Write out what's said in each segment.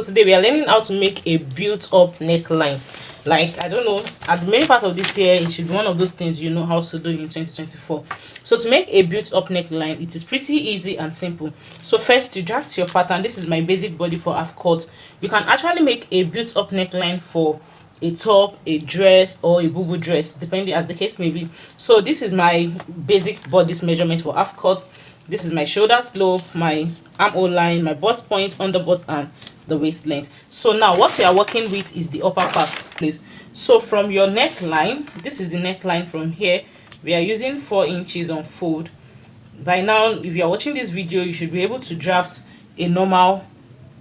today we are learning how to make a built-up neckline. Like, I don't know, at the main part of this year, it should be one of those things you know how to do in 2024. So to make a built-up neckline, it is pretty easy and simple. So first, you draft your pattern. This is my basic body for half cut. You can actually make a built-up neckline for a top, a dress, or a boo-boo dress, depending as the case may be. So this is my basic body's measurement for half cut. This is my shoulder slope, my armhole line, my bust point, under bust, and the waist length. So now what we are working with is the upper part, please. So from your neckline, this is the neckline. From here we are using 4 inches on fold. By now, if you are watching this video, you should be able to draft a normal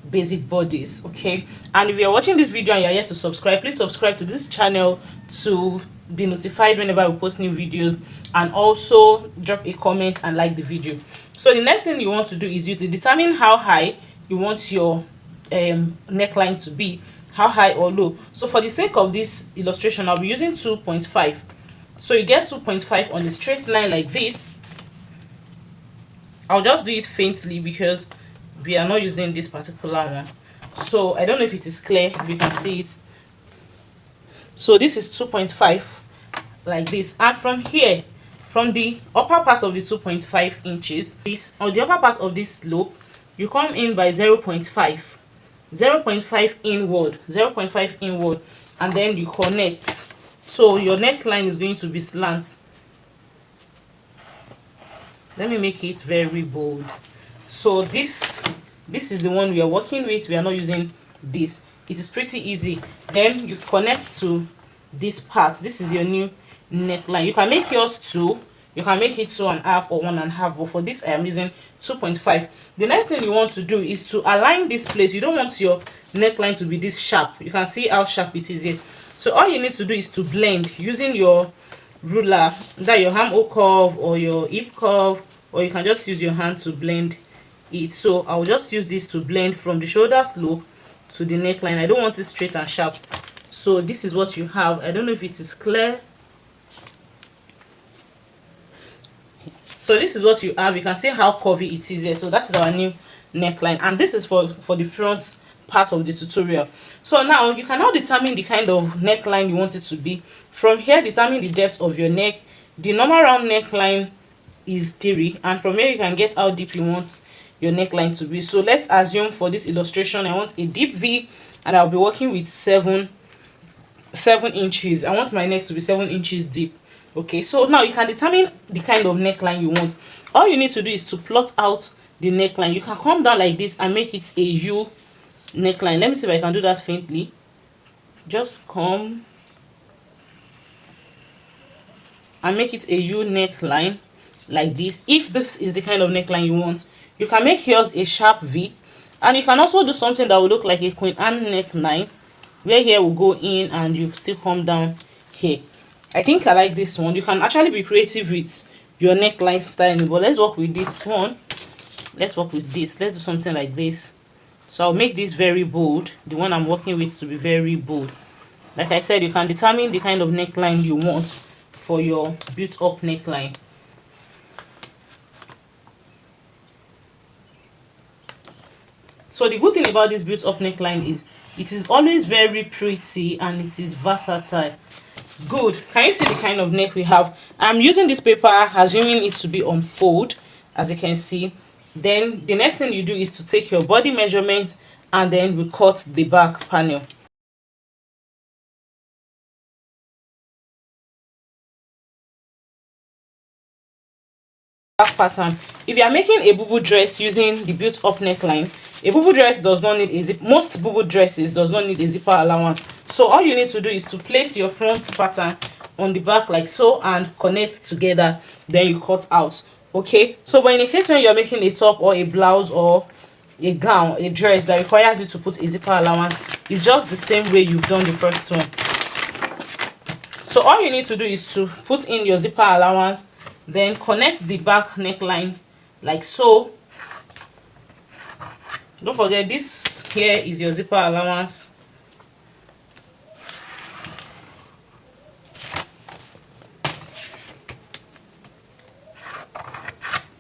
basic bodies, okay? And if you are watching this video and you are yet to subscribe, please subscribe to this channel to be notified whenever we post new videos, and also drop a comment and like the video. So the next thing you want to do is you to determine how high you want your neckline to be, how high or low. So for the sake of this illustration, I'll be using 2.5. so you get 2.5 on a straight line like this. I'll just do it faintly because we are not using this particular one. So I don't know if it is clear, if you can see it. So this is 2.5 like this, and from here, from the upper part of the 2.5 inches, this or the upper part of this slope, you come in by 0.5 inward, 0.5 inward, and then you connect. So your neckline is going to be slant. Let me make it very bold. So this is the one we are working with. We are not using this. It is pretty easy. Then you connect to this part. This is your new neckline. You can make yours 2, you can make it 2.5 or 1.5, but for this I am using 2.5. The next thing you want to do is to align this place. You don't want your neckline to be this sharp. You can see how sharp it is here. So all you need to do is to blend using your ruler, that your armhole curve or your hip curve, or you can just use your hand to blend it. So I'll just use this to blend from the shoulder slope to the neckline. I don't want it straight and sharp. So this is what you have. I don't know if it is clear. So this is what you have. You can see how curvy it is here. So that is our new neckline, and this is for the front part of the tutorial. So now you can now determine the kind of neckline you want it to be. From here, determine the depth of your neck. The normal round neckline is 3, and from here you can get how deep you want your neckline to be. So let's assume for this illustration I want a deep V, and I'll be working with 7 inches. I want my neck to be 7 inches deep. Okay, so now you can determine the kind of neckline you want. All you need to do is to plot out the neckline. You can come down like this and make it a U neckline. Let me see if I can do that faintly. Just come and make it a U neckline like this. If this is the kind of neckline you want, you can make yours a sharp V, and you can also do something that will look like a Queen Anne neckline, where here will go in and you still come down here. I think I like this one. You can actually be creative with your neckline styling, but let's work with this one. Let's work with this. Let's do something like this. So I'll make this very bold, the one I'm working with, to be very bold. Like I said, you can determine the kind of neckline you want for your built-up neckline. So the good thing about this built-up neckline is it is always very pretty and it is versatile. Good. Can you see the kind of neck we have? I'm using this paper, assuming it to be on fold, as you can see. Then the next thing you do is to take your body measurement, and then we cut the back panel. Back pattern. If you are making a boo-boo dress using the built-up neckline, a boo-boo dress does not need a zip. Most boo-boo dresses does not need a zipper allowance. So all you need to do is to place your front pattern on the back like so and connect together. Then you cut out. Okay. So but in a case when you are making a top or a blouse or a gown, a dress that requires you to put a zipper allowance, it's just the same way you've done the first one. So all you need to do is to put in your zipper allowance, then connect the back neckline like so. Don't forget, this here is your zipper allowance.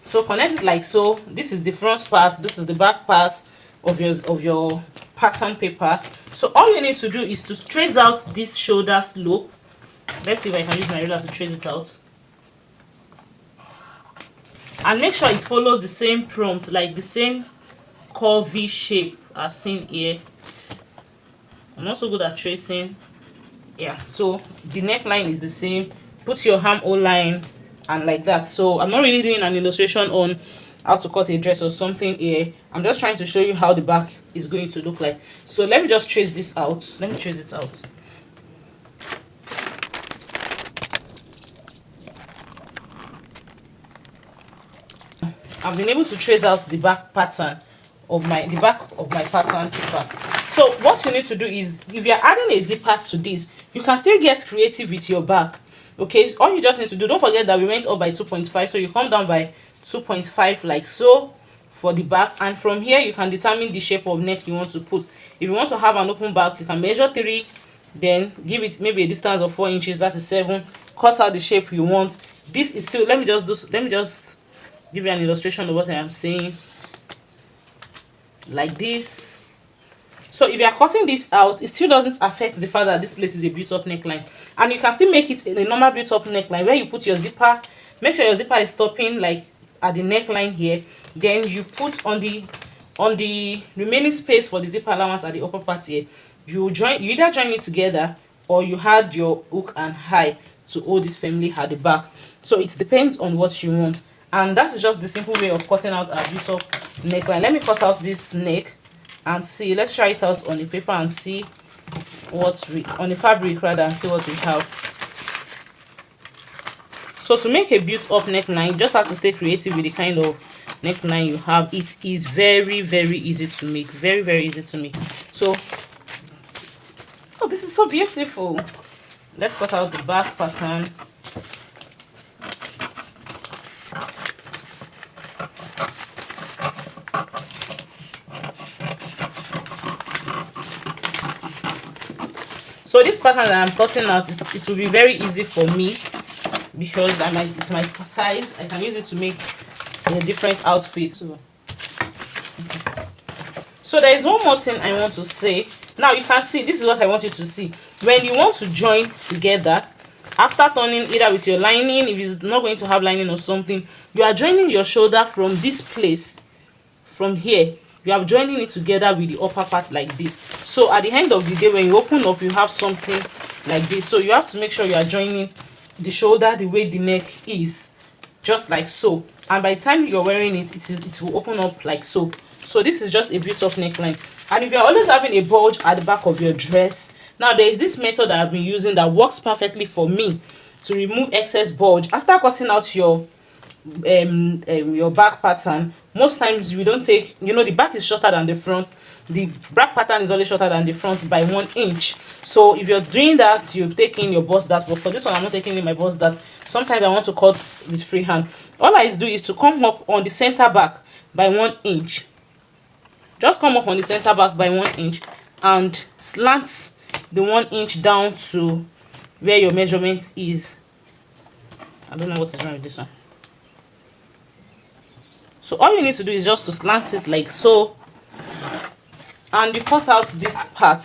So connect it like so. This is the front part, this is the back part of your pattern paper. So all you need to do is to trace out this shoulder slope. Let's see if I can use my ruler to trace it out. And make sure it follows the same prompt, like the same curvy shape as seen here. I'm not so good at tracing. Yeah, so the neckline is the same. Put your armhole line and like that. So I'm not really doing an illustration on how to cut a dress or something here. I'm just trying to show you how the back is going to look like. So let me just trace this out. Let me trace it out. I've been able to trace out the back pattern of my pattern paper. So what you need to do is, if you're adding a zipper to this, you can still get creative with your back. Okay, all you just need to do, don't forget that we went up by 2.5, so you come down by 2.5 like so for the back, and from here you can determine the shape of neck you want to put. If you want to have an open back, you can measure 3, then give it maybe a distance of 4 inches, that is 7. Cut out the shape you want. This is still, let me just give you an illustration of what I am saying, like this. So if you are cutting this out, it still doesn't affect the fact that this place is a built-up neckline, and you can still make it a normal built-up neckline where you put your zipper. Make sure your zipper is stopping like at the neckline here, then you put on the remaining space for the zipper allowance at the upper part here. You either join it together, or you had your hook and eye to hold this firmly at the back. So it depends on what you want. And that is just the simple way of cutting out a built-up neckline. Let me cut out this neck and see. Let's try it out on the paper and see what we, on the fabric rather, and see what we have. So to make a built-up neckline, you just have to stay creative with the kind of neckline you have. It is very, very easy to make. Very, very easy to make. So, oh, this is so beautiful. Let's cut out the back pattern. So this pattern that I'm cutting out, it will be very easy for me because it's my size. I can use it to make a different outfit. So there is one more thing I want to say. Now you can see, this is what I want you to see. When you want to join together, after turning either with your lining, if it's not going to have lining or something, you are joining your shoulder from this place, from here. You are joining it together with the upper part like this. So at the end of the day, when you open up, you have something like this. So you have to make sure you are joining the shoulder the way the neck is, just like so. And by the time you're wearing it, it will open up like so. So this is just a built-up neckline. And if you're always having a bulge at the back of your dress, now there is this method that I've been using that works perfectly for me to remove excess bulge. After cutting out your back pattern, most times we don't take, the back is shorter than the front. The back pattern is always shorter than the front by 1 inch. So if you're doing that, you take in your bust dart. But for this one, I'm not taking in my bust dart. Sometimes I want to cut with freehand. All I do is to come up on the center back by 1 inch. Just come up on the center back by 1 inch and slant the 1 inch down to where your measurement is. I don't know what is wrong with this one. So all you need to do is just to slant it like so, and you cut out this part.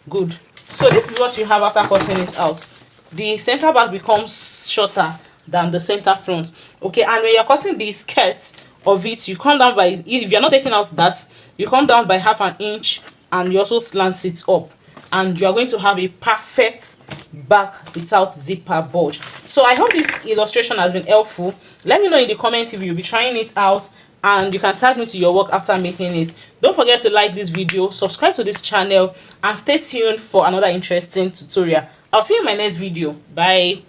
Good. So this is what you have after cutting it out. The center back becomes shorter than the center front. Okay, and when you're cutting the skirt of it, you come down by, if you're not taking out that, you come down by ½ inch, and you also slant it up, and you are going to have a perfect back without zipper bulge. So I hope this illustration has been helpful. Let me know in the comments if you'll be trying it out, and you can tag me to your work after making it. Don't forget to like this video, subscribe to this channel, and stay tuned for another interesting tutorial. I'll see you in my next video. Bye.